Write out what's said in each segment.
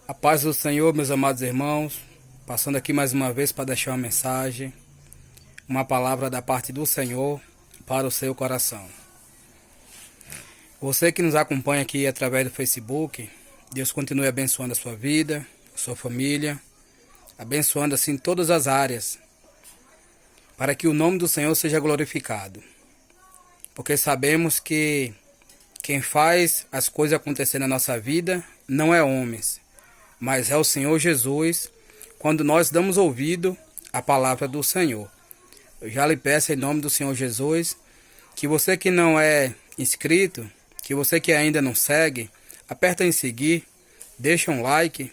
A paz do Senhor, meus amados irmãos, passando aqui mais uma vez para deixar uma mensagem, uma palavra da parte do Senhor para o seu coração. Você que nos acompanha aqui através do Facebook, Deus continue abençoando a sua vida, a sua família, abençoando assim todas as áreas, para que o nome do Senhor seja glorificado. Porque sabemos que quem faz as coisas acontecer na nossa vida não é homens, mas é o Senhor Jesus, quando nós damos ouvido à palavra do Senhor. Eu já lhe peço em nome do Senhor Jesus, que você que não é inscrito, que você que ainda não segue, aperta em seguir, deixa um like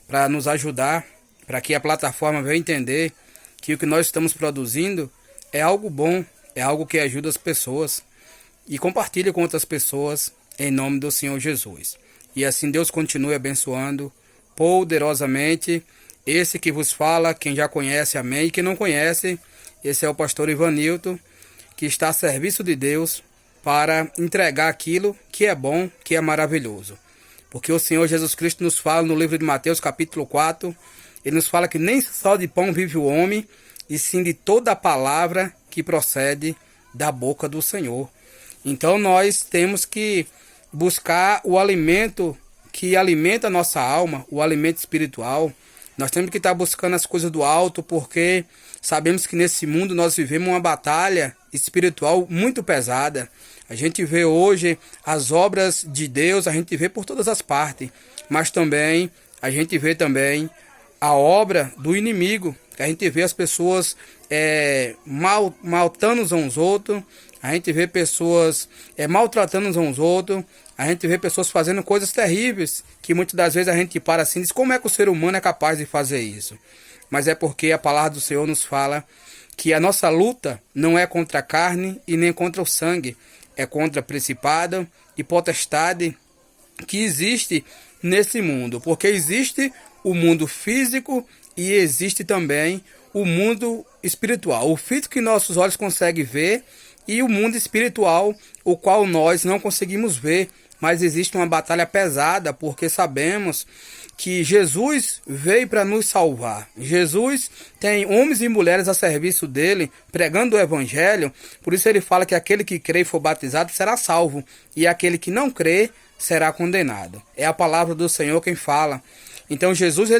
para nos ajudar, para que a plataforma venha entender que o que nós estamos produzindo é algo bom, é algo que ajuda as pessoas. E compartilhe com outras pessoas em nome do Senhor Jesus. E assim Deus continue abençoando poderosamente esse que vos fala, quem já conhece, amém. E quem não conhece, esse é o pastor Ivanilton, que está a serviço de Deus para entregar aquilo que é bom, que é maravilhoso. Porque o Senhor Jesus Cristo nos fala no livro de Mateus capítulo 4, ele nos fala que nem só de pão vive o homem, e sim de toda a palavra que procede da boca do Senhor. Então nós temos que buscar o alimento que alimenta a nossa alma, o alimento espiritual. Nós temos que estar buscando as coisas do alto, porque sabemos que nesse mundo nós vivemos uma batalha espiritual muito pesada. A gente vê hoje as obras de Deus, a gente vê por todas as partes, mas também a gente vê também a obra do inimigo, que a gente vê as pessoas maltratando uns aos outros, a gente vê pessoas maltratando uns aos outros, a gente vê pessoas fazendo coisas terríveis, que muitas das vezes a gente para assim e diz, como é que o ser humano é capaz de fazer isso? Mas é porque a palavra do Senhor nos fala que a nossa luta não é contra a carne e nem contra o sangue, é contra principado e potestade que existe nesse mundo, porque existe o mundo físico e existe também o mundo espiritual, o físico que nossos olhos conseguem ver e o mundo espiritual, o qual nós não conseguimos ver, mas existe uma batalha pesada, porque sabemos que Jesus veio para nos salvar. Jesus tem homens e mulheres a serviço dele, pregando o evangelho, por isso ele fala que aquele que crê e for batizado será salvo, e aquele que não crê será condenado. É a palavra do Senhor quem fala. Então Jesus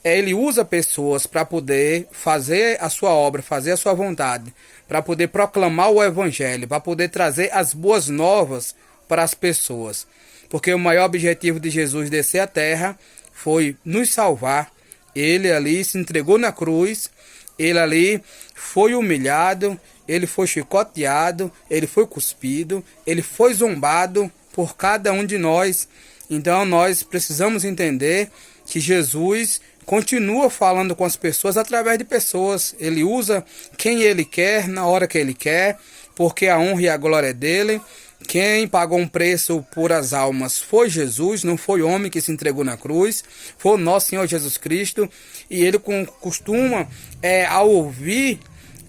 ele usa pessoas para poder fazer a sua obra, fazer a sua vontade, para poder proclamar o evangelho, para poder trazer as boas novas para as pessoas. Porque o maior objetivo de Jesus descer à terra foi nos salvar. Ele ali se entregou na cruz, ele ali foi humilhado, ele foi chicoteado, ele foi cuspido, ele foi zombado por cada um de nós. Então nós precisamos entender que Jesus continua falando com as pessoas através de pessoas. Ele usa quem ele quer, na hora que ele quer, porque a honra e a glória é dele. Quem pagou um preço por as almas foi Jesus, não foi homem que se entregou na cruz, foi o nosso Senhor Jesus Cristo. E ele costuma, ao ouvir,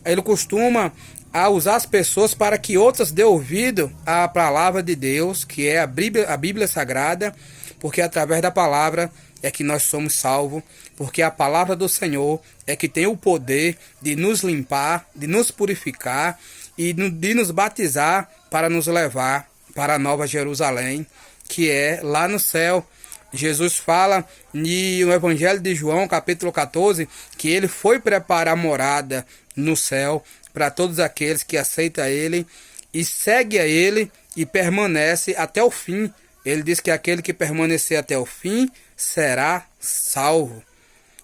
ele costuma a usar as pessoas para que outras dêem ouvido à palavra de Deus, que é a Bíblia Sagrada, porque através da palavra é que nós somos salvos, porque a palavra do Senhor é que tem o poder de nos limpar, de nos purificar e de nos batizar para nos levar para a Nova Jerusalém, que é lá no céu. Jesus fala no Evangelho de João, capítulo 14, que ele foi preparar morada no céu para todos aqueles que aceitam ele e segue a ele e permanece até o fim. Ele diz que aquele que permanecer até o fim será salvo.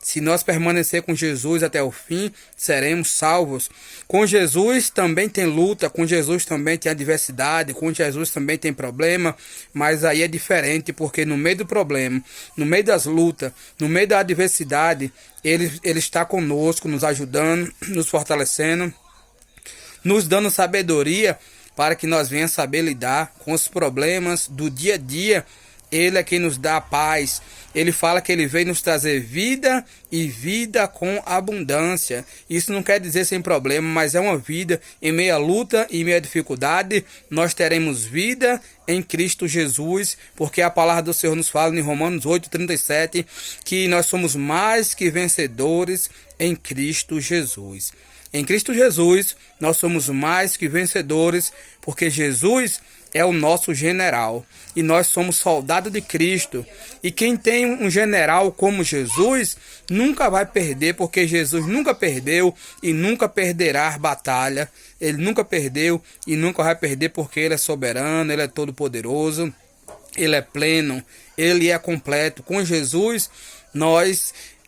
Se nós permanecer com Jesus até o fim, seremos salvos. Com Jesus também tem luta, com Jesus também tem adversidade, com Jesus também tem problema, mas aí é diferente, porque no meio do problema, no meio das lutas, no meio da adversidade, ele está conosco, nos ajudando, nos fortalecendo, nos dando sabedoria para que nós venhamos saber lidar com os problemas do dia a dia Ele é quem nos dá a paz. Ele fala que ele veio nos trazer vida e vida com abundância. Isso não quer dizer sem problema, mas é uma vida em meio à luta e em meio à dificuldade. Nós teremos vida em Cristo Jesus, porque a palavra do Senhor nos fala em Romanos 8:37 que nós somos mais que vencedores em Cristo Jesus. Em Cristo Jesus, nós somos mais que vencedores, porque Jesus é o nosso general e nós somos soldados de Cristo. E quem tem um general como Jesus nunca vai perder, porque Jesus nunca perdeu e nunca perderá a batalha. Ele nunca perdeu e nunca vai perder, porque ele é soberano, ele é todo poderoso, ele é pleno, ele é completo. Com Jesus,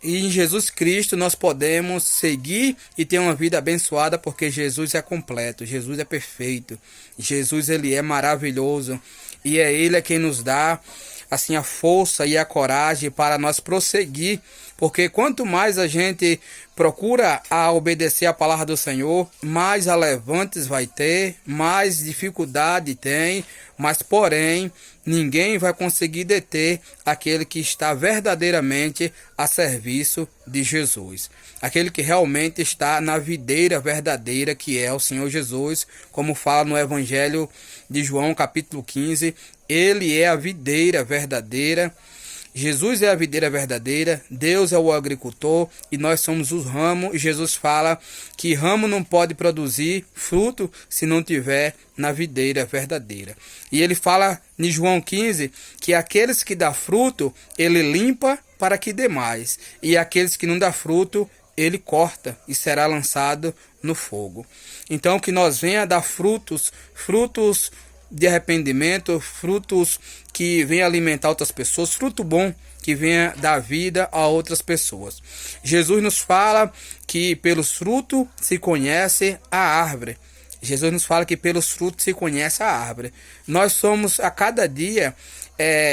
em Jesus Cristo nós podemos seguir e ter uma vida abençoada, porque Jesus é completo, Jesus é perfeito, Jesus ele é maravilhoso e é ele quem nos dá assim a força e a coragem para nós prosseguir, porque quanto mais a gente procura a obedecer a palavra do Senhor, mais alevantes vai ter, mais dificuldade tem, mas porém ninguém vai conseguir deter aquele que está verdadeiramente a serviço de Jesus. Aquele que realmente está na videira verdadeira, que é o Senhor Jesus, como fala no Evangelho de João, capítulo 15, ele é a videira verdadeira. Jesus é a videira verdadeira, Deus é o agricultor e nós somos os ramos. E Jesus fala que ramo não pode produzir fruto se não tiver na videira verdadeira. E ele fala em João 15 que aqueles que dão fruto, ele limpa para que dê mais. E aqueles que não dão fruto, ele corta e será lançado no fogo. Então que nós venha dar frutos de arrependimento, frutos que venham alimentar outras pessoas, fruto bom que venha dar vida a outras pessoas. Jesus nos fala que pelos frutos se conhece a árvore. Jesus nos fala que pelos frutos se conhece a árvore. Nós somos a cada dia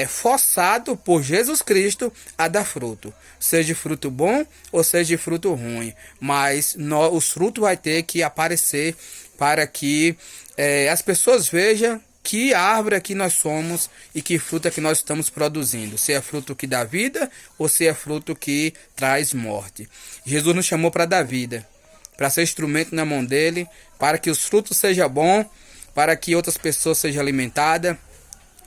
forçado por Jesus Cristo a dar fruto, seja fruto bom ou seja fruto ruim, mas os frutos vai ter que aparecer para que as pessoas vejam que árvore é que nós somos e que fruta que nós estamos produzindo. Se é fruto que dá vida ou se é fruto que traz morte. Jesus nos chamou para dar vida, para ser instrumento na mão dele, para que os frutos sejam bons, para que outras pessoas sejam alimentadas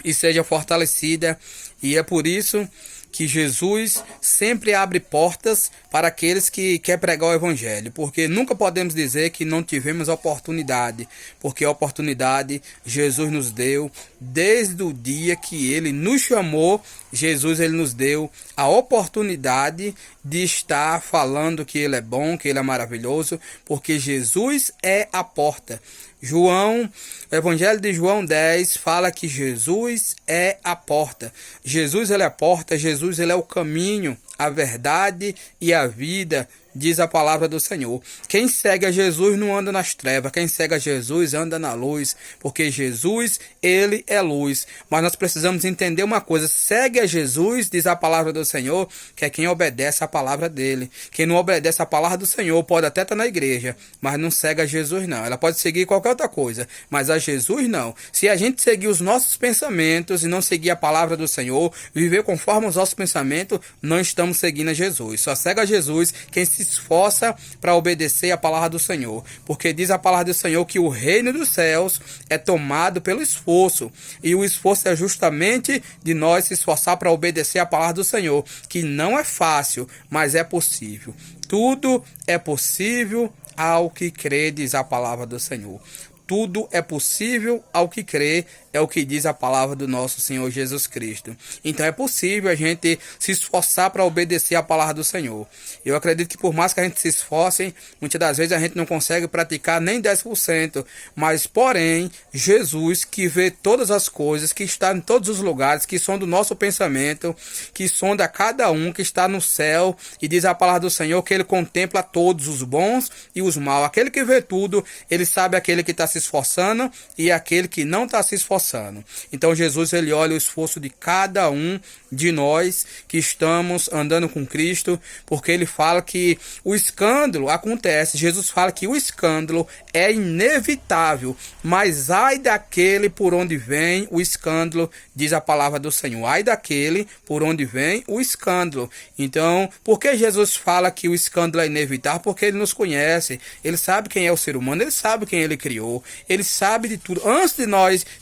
e sejam fortalecidas. E é por isso que Jesus sempre abre portas para aqueles que querem pregar o Evangelho, porque nunca podemos dizer que não tivemos oportunidade, porque a oportunidade Jesus nos deu desde o dia que ele nos chamou. Jesus ele nos deu a oportunidade de estar falando que ele é bom, que ele é maravilhoso, porque Jesus é a porta. O Evangelho de João 10 fala que Jesus é a porta. Jesus ele é a porta, Jesus ele é o caminho, a verdade e a vida, diz a palavra do Senhor. Quem segue a Jesus não anda nas trevas, quem segue a Jesus anda na luz, porque Jesus, ele é luz. Mas nós precisamos entender uma coisa: segue a Jesus, diz a palavra do Senhor, que é quem obedece a palavra dele. Quem não obedece a palavra do Senhor pode até estar na igreja, mas não segue a Jesus não. Ela pode seguir qualquer outra coisa, mas a Jesus não. Se a gente seguir os nossos pensamentos e não seguir a palavra do Senhor, viver conforme os nossos pensamentos, não estamos seguindo a Jesus. Só segue a Jesus quem se esforça para obedecer a palavra do Senhor, porque diz a palavra do Senhor que o reino dos céus é tomado pelo esforço, e o esforço é justamente de nós se esforçar para obedecer a palavra do Senhor, que não é fácil, mas é possível. Tudo é possível ao que crê, diz a palavra do Senhor. Tudo é possível ao que crê, é o que diz a palavra do nosso Senhor Jesus Cristo. Então é possível a gente se esforçar para obedecer a palavra do Senhor. Eu acredito que por mais que a gente se esforce, muitas das vezes a gente não consegue praticar nem 10%. Mas porém, Jesus, que vê todas as coisas, que está em todos os lugares, que são do nosso pensamento, que sonda cada um, que está no céu, e diz a palavra do Senhor que ele contempla todos os bons e os maus. Aquele que vê tudo, ele sabe aquele que está se esforçando e aquele que não está se esforçando. esforçando. Então Jesus, ele olha o esforço de cada um de nós que estamos andando com Cristo, porque ele fala que o escândalo acontece. Jesus fala que o escândalo é inevitável, mas ai daquele por onde vem o escândalo, diz a palavra do Senhor. Ai daquele por onde vem o escândalo. Então, por que Jesus fala que o escândalo é inevitável? Porque ele nos conhece, ele sabe quem é o ser humano, ele sabe quem ele criou, ele sabe de tudo. Antes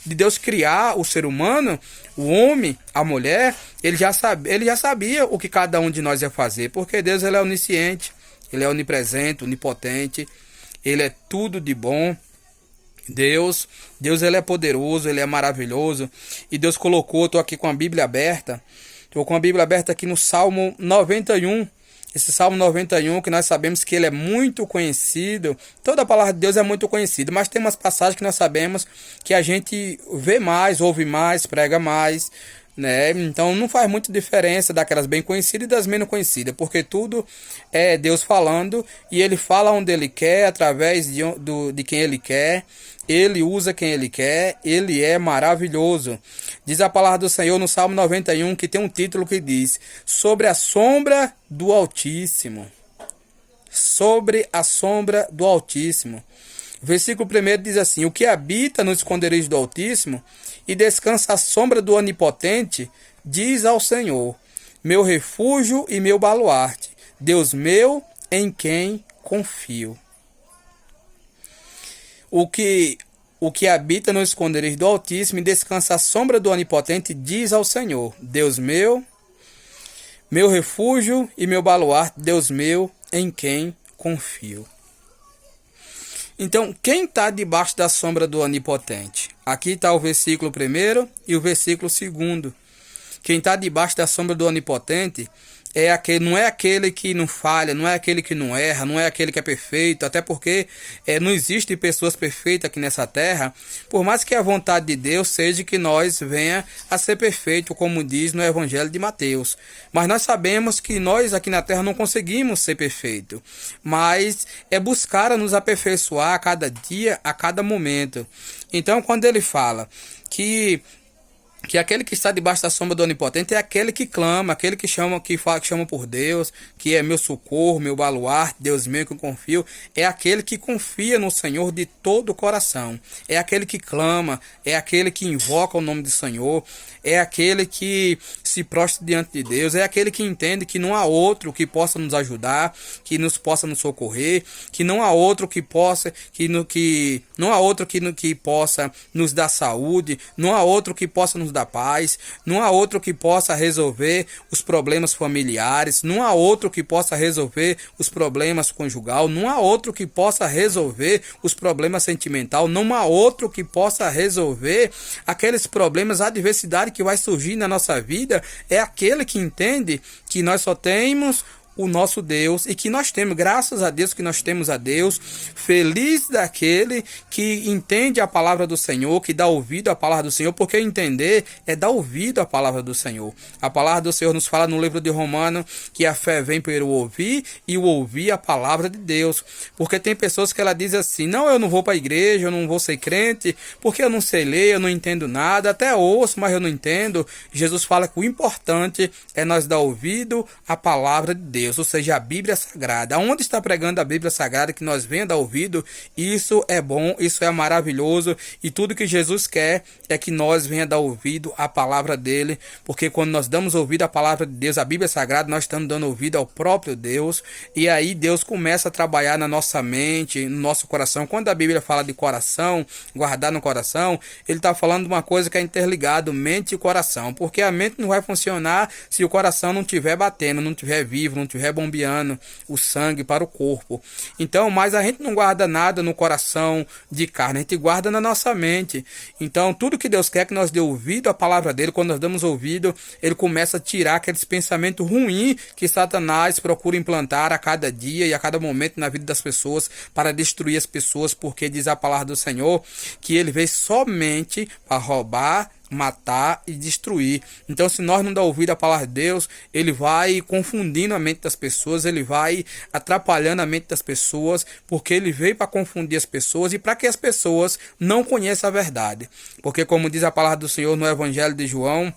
de Deus criar o ser humano, o homem, a mulher, ele já sabia o que cada um de nós ia fazer, porque Deus, ele é onisciente, ele é onipresente, onipotente, ele é tudo de bom. Deus, ele é poderoso, ele é maravilhoso. E Deus colocou, estou aqui com a Bíblia aberta, aqui no Salmo 91. Esse Salmo 91, que nós sabemos que ele é muito conhecido. Toda a palavra de Deus é muito conhecida, mas tem umas passagens que nós sabemos que a gente vê mais, ouve mais, prega mais, né? Então não faz muita diferença daquelas bem conhecidas e das menos conhecidas, porque tudo é Deus falando, e ele fala onde ele quer, através de quem ele quer. Ele usa quem ele quer, ele é maravilhoso. Diz a palavra do Senhor no Salmo 91, que tem um título que diz: sobre a sombra do Altíssimo. Sobre a sombra do Altíssimo. O versículo 1 diz assim: o que habita no esconderijo do Altíssimo e descansa à sombra do Onipotente, diz ao Senhor: meu refúgio e meu baluarte, Deus meu, em quem confio. O que habita no esconderijo do Altíssimo e descansa à sombra do Onipotente, diz ao Senhor: Deus meu, meu refúgio e meu baluarte, Deus meu, em quem confio. Então, quem está debaixo da sombra do Onipotente? Aqui está o versículo 1 e o versículo 2. Quem está debaixo da sombra do Onipotente não é aquele que não falha, não é aquele que não erra, não é aquele que é perfeito, até porque não existe pessoas perfeitas aqui nessa terra, por mais que a vontade de Deus seja que nós venha a ser perfeito, como diz no Evangelho de Mateus. Mas nós sabemos que nós aqui na terra não conseguimos ser perfeito, mas é buscar a nos aperfeiçoar a cada dia, a cada momento. Então, quando ele fala que aquele que está debaixo da sombra do Onipotente é aquele que clama, aquele que chama por Deus, que é meu socorro, meu baluarte, Deus meu que eu confio. É aquele que confia no Senhor de todo o coração. É aquele que clama, é aquele que invoca o nome do Senhor, é aquele que se prostra diante de Deus, é aquele que entende que não há outro que possa nos ajudar, que possa nos socorrer, que não há outro que possa, não há outro que possa nos dar saúde, não há outro que possa nos dar paz, não há outro que possa resolver os problemas familiares, não há outro que possa resolver os problemas conjugal, não há outro que possa resolver os problemas sentimental, não há outro que possa resolver aqueles problemas, a adversidade que vai surgir na nossa vida. É aquele que entende que nós só temos o nosso Deus e que nós temos, graças a Deus que nós temos a Deus. Feliz daquele que entende a palavra do Senhor, que dá ouvido à palavra do Senhor, porque entender é dar ouvido à palavra do Senhor. A palavra do Senhor nos fala no livro de Romanos que a fé vem pelo ouvir e o ouvir a palavra de Deus. Porque tem pessoas que ela diz assim: não, eu não vou para a igreja, eu não vou ser crente, porque eu não sei ler, eu não entendo nada, até ouço, mas eu não entendo. Jesus fala que o importante é nós dar ouvido à palavra de Deus, ou seja, a Bíblia Sagrada. Onde está pregando a Bíblia Sagrada, que nós venha dar ouvido, isso é bom, isso é maravilhoso, e tudo que Jesus quer é que nós venha dar ouvido à palavra dele, porque quando nós damos ouvido à palavra de Deus, a Bíblia Sagrada, nós estamos dando ouvido ao próprio Deus, e aí Deus começa a trabalhar na nossa mente, no nosso coração. Quando a Bíblia fala de coração, guardar no coração, ele está falando de uma coisa que é interligado, mente e coração, porque a mente não vai funcionar se o coração não estiver batendo, não estiver vivo, não estiver bombeando o sangue para o corpo. Então, mas a gente não guarda nada no coração de carne, a gente guarda na nossa mente. Então, tudo que Deus quer é que nós dê ouvido à palavra dele. Quando nós damos ouvido, ele começa a tirar aqueles pensamentos ruins que Satanás procura implantar a cada dia e a cada momento na vida das pessoas para destruir as pessoas, porque diz a palavra do Senhor que ele veio somente para roubar, matar e destruir. Então, se nós não dá ouvido à palavra de Deus, ele vai confundindo a mente das pessoas, ele vai atrapalhando a mente das pessoas, porque ele veio para confundir as pessoas e para que as pessoas não conheçam a verdade. Porque, como diz a palavra do Senhor no Evangelho de João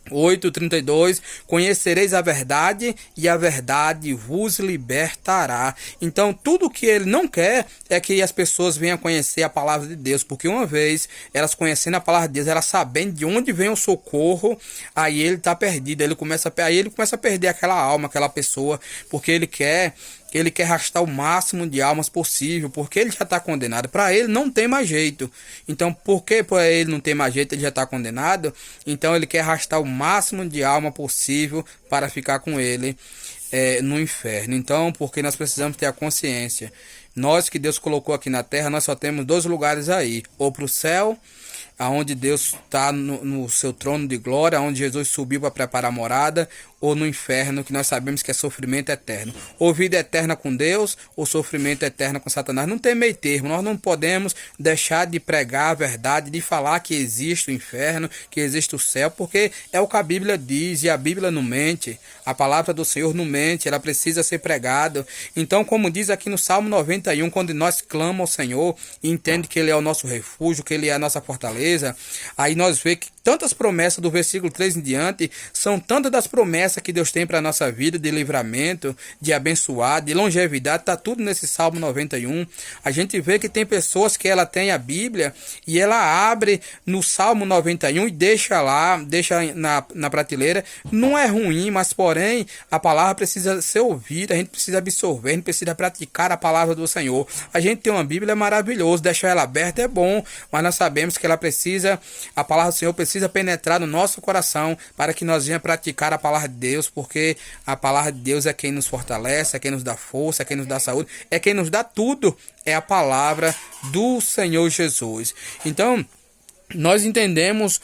8:32, conhecereis a verdade e a verdade vos libertará. Então, tudo que ele não quer é que as pessoas venham conhecer a palavra de Deus, porque uma vez elas conhecendo a palavra de Deus, elas sabendo de onde vem o socorro, aí ele está perdido, aí ele começa a perder aquela alma, aquela pessoa, porque ele quer arrastar o máximo de almas possível, porque ele já está condenado. Para ele não tem mais jeito. Então, porque para ele não tem mais jeito, ele já está condenado, então ele quer arrastar o máximo de alma possível para ficar com ele no inferno. Então, porque nós precisamos ter a consciência. Nós que Deus colocou aqui na terra, nós só temos dois lugares aí, ou para o céu, aonde Deus está no seu trono de glória, onde Jesus subiu para preparar a morada, ou no inferno, que nós sabemos que é sofrimento eterno. Ou vida eterna com Deus, ou sofrimento eterno com Satanás. Não tem meio termo. Nós não podemos deixar de pregar a verdade, de falar que existe o inferno, que existe o céu, porque é o que a Bíblia diz, e a Bíblia não mente. A palavra do Senhor não mente, ela precisa ser pregada. Então, como diz aqui no Salmo 91, quando nós clamamos ao Senhor e entende que Ele é o nosso refúgio, que Ele é a nossa fortaleza, aí nós vemos que tantas promessas do versículo 3 em diante, são tantas das promessas que Deus tem para a nossa vida, de livramento, de abençoar, de longevidade, está tudo nesse Salmo 91. A gente vê que tem pessoas que ela tem a Bíblia e ela abre no Salmo 91 e deixa lá, deixa na prateleira. Não é ruim, mas porém a palavra precisa ser ouvida, a gente precisa absorver, a gente precisa praticar a palavra do Senhor. A gente tem uma Bíblia maravilhosa, deixar ela aberta é bom, mas nós sabemos que ela precisa, a palavra do Senhor precisa penetrar no nosso coração para que nós venhamos praticar a palavra de Deus, porque a palavra de Deus é quem nos fortalece, é quem nos dá força, é quem nos dá saúde, é quem nos dá tudo, é a palavra do Senhor Jesus. Então, nós entendemos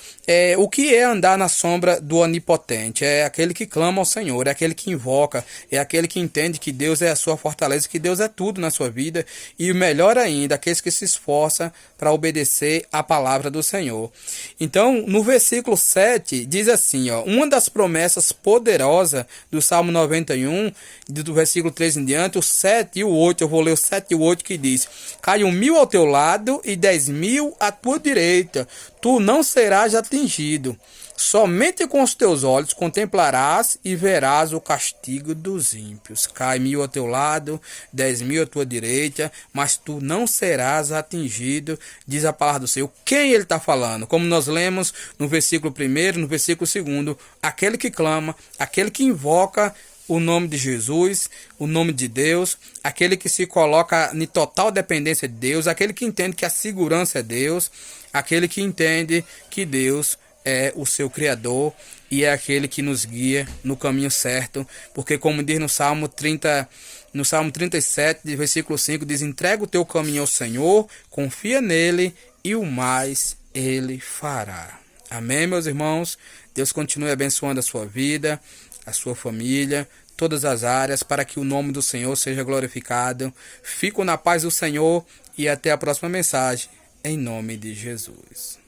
o que é andar na sombra do Onipotente. É aquele que clama ao Senhor, é aquele que invoca, é aquele que entende que Deus é a sua fortaleza, que Deus é tudo na sua vida, e o melhor ainda, aqueles que se esforçam para obedecer a palavra do Senhor. Então, no versículo 7, diz assim, uma das promessas poderosas do Salmo 91, do versículo 3 em diante, o 7 e o 8, eu vou ler o 7 e o 8, que diz: cai 1.000 ao teu lado e 10.000 à tua direita, tu não serás atingido. Somente com os teus olhos contemplarás e verás o castigo dos ímpios. Cai 1.000 ao teu lado, 10.000 à tua direita, mas tu não serás atingido, diz a palavra do Senhor. Quem ele está falando? Como nós lemos no versículo 1, no versículo 2, aquele que clama, aquele que invoca o nome de Jesus, o nome de Deus, aquele que se coloca em total dependência de Deus, aquele que entende que a segurança é Deus, aquele que entende que Deus é o seu Criador e é aquele que nos guia no caminho certo, porque como diz no Salmo 37, versículo 5, diz: entrega o teu caminho ao Senhor, confia nele e o mais ele fará. Amém, meus irmãos? Deus continue abençoando a sua vida, a sua família, todas as áreas, para que o nome do Senhor seja glorificado. Fico na paz do Senhor e até a próxima mensagem, em nome de Jesus.